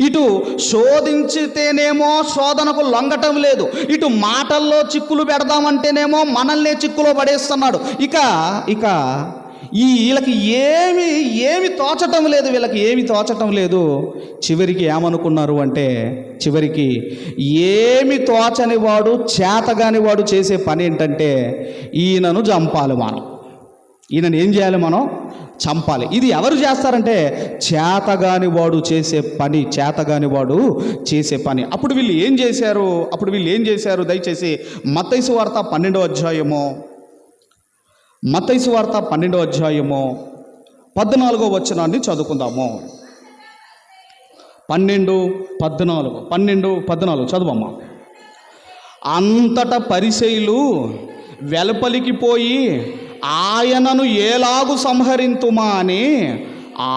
ఇటు శోధించితేనేమో శోధనకు లొంగటం లేదు, ఇటు మాటల్లో చిక్కులు పెడదామంటేనేమో మనల్నే చిక్కులో పడేస్తున్నాడు. ఇక వీళ్ళకి ఏమి తోచటం లేదు, వీళ్ళకి ఏమి తోచటం లేదు. చివరికి ఏమనుకున్నారు అంటే, చివరికి ఏమి తోచని వాడు చేతగాని వాడు చేసే పని ఏంటంటే ఈయనను చంపాలి మనం. ఈయనను ఏం చేయాలి? మనం చంపాలి. ఇది ఎవరు చేస్తారంటే చేతగాని వాడు చేసే పని, చేతగాని వాడు చేసే పని. అప్పుడు వీళ్ళు ఏం చేశారు? దయచేసి మత్తయి సువార్త 12వ అధ్యాయము, మత్తయి సువార్త 12వ అధ్యాయము 14వ వచనాన్ని చదువుకుందాము. 12:14 చదువమ్మా. అంతటా పరిసయ్యులు వెలుపలికి పోయి ఆయనను ఏలాగు సంహరింతుమా అని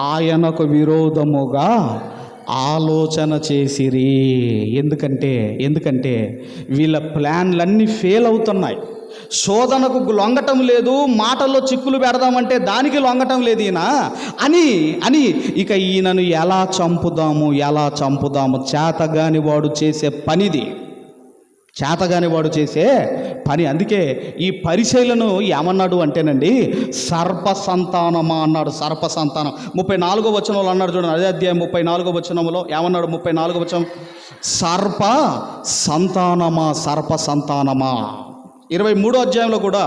ఆయనకు విరోధముగా ఆలోచన చేసిరి. ఎందుకంటే వీళ్ళ ప్లాన్లన్నీ ఫెయిల్ అవుతున్నాయి. శోధనకు లొంగటం లేదు, మాటల్లో చిక్కులు పెడదామంటే దానికి లొంగటం లేదు ఈయన అని ఇక ఈయనను ఎలా చంపుదాము చేతగాని వాడు చేసే పనిది, చేతగాని వాడు చేసే పని. అందుకే ఈ పరిశీలనను ఏమన్నాడు అంటేనండి, సర్ప సంతానమా అన్నాడు. సర్ప సంతానం 34వ వచనంలో అన్నాడు చూడండి. అదే అధ్యాయం 34వ వచనంలో ఏమన్నాడు? 34వ వచనం, సర్ప సంతానమా. 23వ అధ్యాయంలో కూడా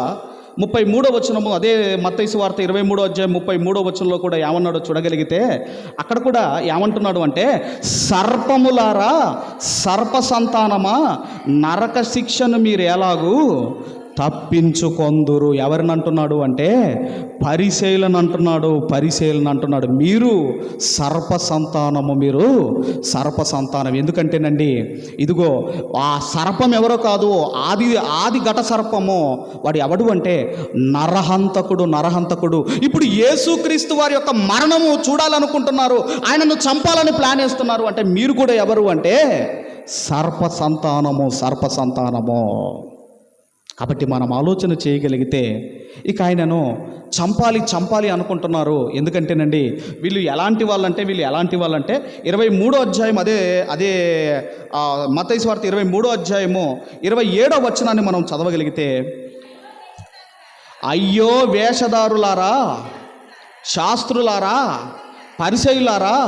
33వ వచనము, అదే మత్తయి సువార్త 23వ అధ్యాయం 33వ వచనంలో కూడా ఏమన్నాడో చూడగలిగితే అక్కడ కూడా ఏమంటున్నాడు అంటే, సర్పములారా, సర్ప సంతానమా, నరక శిక్షను మీరు ఎలాగూ తప్పించుకొందురు. ఎవరిని అంటున్నాడు అంటే పరిసయ్యులను అంటున్నాడు. మీరు సర్ప సంతానం. ఎందుకంటేనండి, ఇదిగో ఆ సర్పం ఎవరో కాదు, ఆది ఘట సర్పము. వాడు ఎవడు అంటే నరహంతకుడు. ఇప్పుడు యేసుక్రీస్తు వారి యొక్క మరణము చూడాలనుకుంటున్నారు, ఆయనను చంపాలని ప్లాన్ వేస్తున్నారు. అంటే మీరు కూడా ఎవరు అంటే సర్ప సంతానము. కాబట్టి మనం ఆలోచన చేయగలిగితే ఇక ఆయనను చంపాలి అనుకుంటున్నారు. ఎందుకంటేనండి వీళ్ళు ఎలాంటి వాళ్ళంటే 23వ అధ్యాయం, అదే మత్తయి సువార్త 23వ అధ్యాయము 27వ వచనాన్ని మనం చదవగలిగితే, అయ్యో వేషధారులారా, శాస్త్రులారా, పరిసయ్యులారా,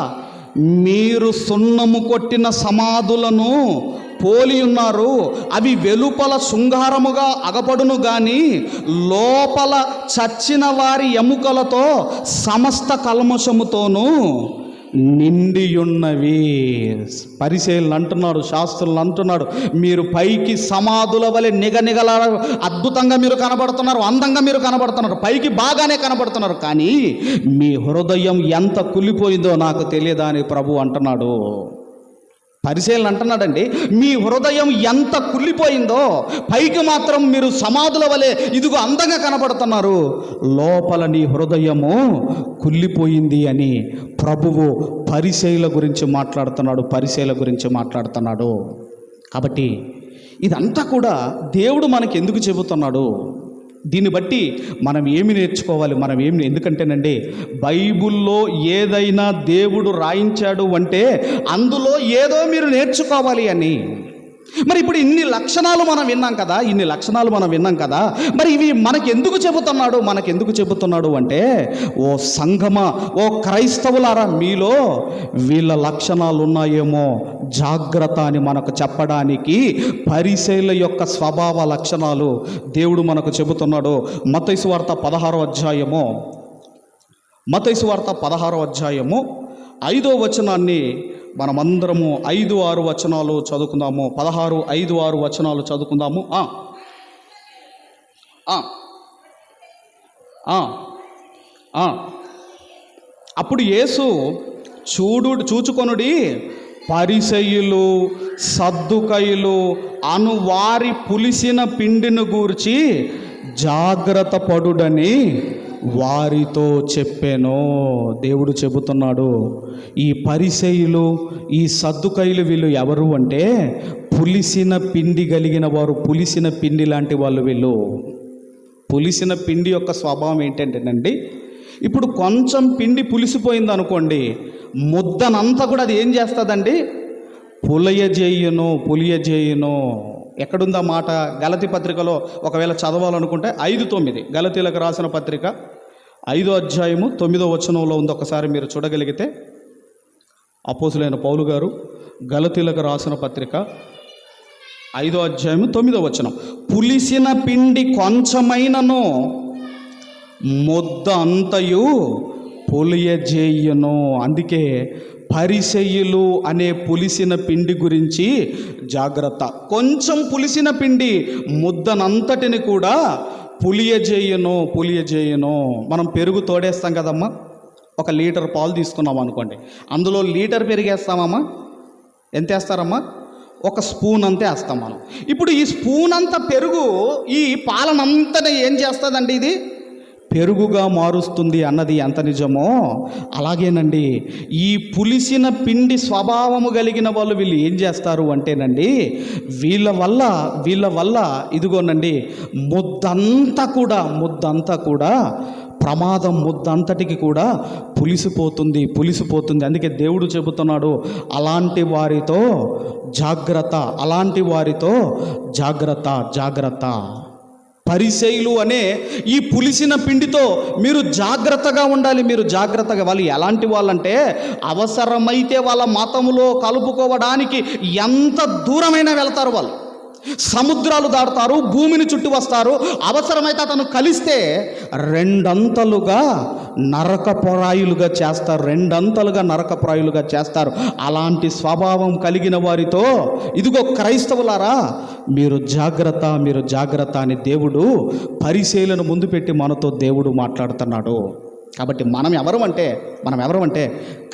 మీరు సున్నము కొట్టిన సమాధులను పోలి ఉన్నారు. అవి వెలుపల శృంగారముగా అగపడును గాని లోపల చచ్చిన వారి ఎముకలతో సమస్త కల్మషముతోనూ నిండియున్నవి. పరిసయ్యులు అంటున్నాడు, శాస్త్రులు అంటున్నాడు, మీరు పైకి సమాధుల వలె నిగనిగల అద్భుతంగా మీరు కనబడుతున్నారు, అందంగా మీరు కనబడుతున్నారు, పైకి బాగానే కనబడుతున్నారు, కానీ మీ హృదయం ఎంత కుళ్ళిపోయిందో నాకు తెలియదా అని ప్రభు అంటున్నాడు. పరిశీలన అంటున్నాడండి, మీ హృదయం ఎంత కుళ్ళిపోయిందో, పైకి మాత్రం మీరు సమాధుల వలె ఇదిగో అందంగా కనబడుతున్నారు, లోపల నీ హృదయము కుళ్ళిపోయింది అని ప్రభువు పరిసయ్యుల గురించి మాట్లాడుతున్నాడు. కాబట్టి ఇదంతా కూడా దేవుడు మనకి ఎందుకు చెబుతున్నాడు? దీన్ని బట్టి మనం ఏమి నేర్చుకోవాలి? ఎందుకంటేనండి బైబిల్లో ఏదైనా దేవుడు రాయించాడు అంటే అందులో ఏదో మీరు నేర్చుకోవాలి అని. మరి ఇప్పుడు ఇన్ని లక్షణాలు మనం విన్నాం కదా, మరి ఇవి మనకెందుకు చెబుతున్నాడు అంటే, ఓ సంఘమా, ఓ క్రైస్తవులారా, మీలో వీళ్ళ లక్షణాలు ఉన్నాయేమో జాగ్రత్త అని మనకు చెప్పడానికి పరిసయ్యుల యొక్క స్వభావ లక్షణాలు దేవుడు మనకు చెబుతున్నాడు. మత్తయి సువార్త 16వ అధ్యాయము 5వ వచనాన్ని మనమందరము 5-6 వచనాలు చదువుకుందాము. 16-5-6 వచనాలు చదువుకుందాము. అప్పుడు యేసు చూచుకొనుడి, పరిసయ్యులు సద్దుకయ్యులు అను వారి పులిసిన పిండిని గూర్చి జాగ్రత్త పడుడని వారితో చెప్పాను. దేవుడు చెబుతున్నాడు, ఈ పరిసయ్యులు, ఈ సద్దుకయ్యులు వీళ్ళు ఎవరు అంటే పులిసిన పిండి కలిగిన వారు, పులిసిన పిండి లాంటి వాళ్ళు వీళ్ళు. పులిసిన పిండి యొక్క స్వభావం ఏంటంటేనండి, ఇప్పుడు కొంచెం పిండి పులిసిపోయింది అనుకోండి, ముద్దనంతా కూడా అది ఏం చేస్తుందండి, పులియజేయును. ఎక్కడుందా మాట? గలతీ పత్రికలో ఒకవేళ చదవాలనుకుంటే 5:9, గలతీలకు రాసిన పత్రిక 5వ అధ్యాయము 9వ వచనంలో ఉంది. ఒకసారి మీరు చూడగలిగితే, అపోస్తులైన పౌలు గారు గలతీలకు రాసిన పత్రిక 5వ అధ్యాయము 9వ వచనం, పులిసిన పిండి కొంచెమైనను ముద్ద అంతయు పులియజేయును. అందుకే పరిసెయ్యులు అనే పులిసిన పిండి గురించి జాగ్రత్త. కొంచెం పులిసిన పిండి ముద్దనంతటిని కూడా పులియజేయును. మనం పెరుగు తోడేస్తాం కదమ్మా. 1 లీటర్ పాలు తీసుకున్నాం అనుకోండి, అందులో లీటర్ పెరిగేస్తామమ్మా. ఎంత వేస్తారమ్మా? 1 స్పూన్ అంతే వేస్తాం మనం. ఇప్పుడు ఈ స్పూన్ అంత పెరుగు ఈ పాలనంతని ఏం చేస్తుందండి? ఇది పెరుగుగా మారుస్తుంది అన్నది ఎంత నిజమో అలాగేనండి ఈ పులిసిన పిండి స్వభావము కలిగిన వాళ్ళు వీళ్ళు ఏం చేస్తారు అంటేనండి, వీళ్ళ వల్ల ఇదిగోనండి ముద్దంతా కూడా ప్రమాదం, ముద్దంతటికి కూడా పులిసిపోతుంది. అందుకే దేవుడు చెబుతున్నాడు, అలాంటి వారితో జాగ్రత్త. పరిసెయులు అనే ఈ పులిసిన పిండితో మీరు జాగ్రత్తగా ఉండాలి. వాళ్ళు ఎలాంటి వాళ్ళంటే, అవసరమైతే వాళ్ళ మతములో కలుపుకోవడానికి ఎంత దూరమైనా వెళ్తారు. వాళ్ళు సముద్రాలు దాటుతారు, భూమిని చుట్టి వస్తారు. అవసరమైతే అతను కలిస్తే 2 అంతలుగా నరకప్రాయులుగా చేస్తారు. అలాంటి స్వభావం కలిగిన వారితో ఇదిగో క్రైస్తవులారా మీరు జాగ్రత్త అని దేవుడు పరిశీలన ముందు పెట్టి మనతో దేవుడు మాట్లాడుతున్నాడు. కాబట్టి మనం ఎవరమంటే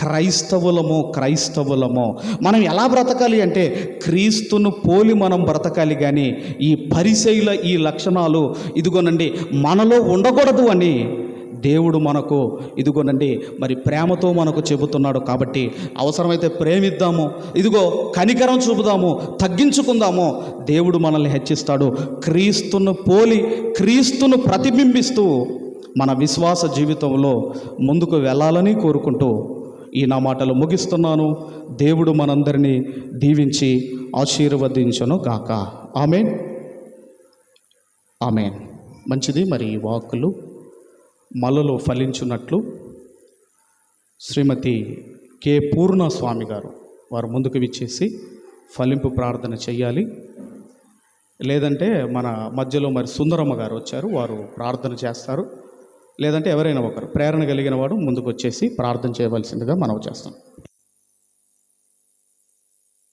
క్రైస్తవులము. మనం ఎలా బ్రతకాలి అంటే క్రీస్తును పోలి మనం బ్రతకాలి. కానీ ఈ పరిసయ్యుల ఈ లక్షణాలు ఇదిగోనండి మనలో ఉండకూడదు అని దేవుడు మనకు ఇదిగోనండి మరి ప్రేమతో మనకు చెబుతున్నాడు. కాబట్టి అవసరమైతే ప్రేమిద్దాము, ఇదిగో కనికరం చూపుదాము, తగ్గించుకుందాము. దేవుడు మనల్ని హెచ్చిస్తాడు. క్రీస్తును పోలి క్రీస్తును ప్రతిబింబిస్తూ మన విశ్వాస జీవితంలో ముందుకు వెళ్ళాలని కోరుకుంటూ ఈ నా మాటలు ముగిస్తున్నాను. దేవుడు మనందరినీ దీవించి ఆశీర్వదించును గాక. ఆమేన్. మంచిది. మరి ఈ వాక్కులు మలలో ఫలించున్నట్లు శ్రీమతి కె పూర్ణస్వామి గారు వారు ముందుకు విచ్చేసి ఫలింపు ప్రార్థన చెయ్యాలి. లేదంటే మన మధ్యలో మరి సుందరమ్మ గారు వచ్చారు, వారు ప్రార్థన చేస్తారు. లేదంటే ఎవరైనా ఒకరు ప్రేరణ కలిగిన వాడు ముందుకు వచ్చేసి ప్రార్థన చేయవలసిందిగా మనవి చేస్తాం.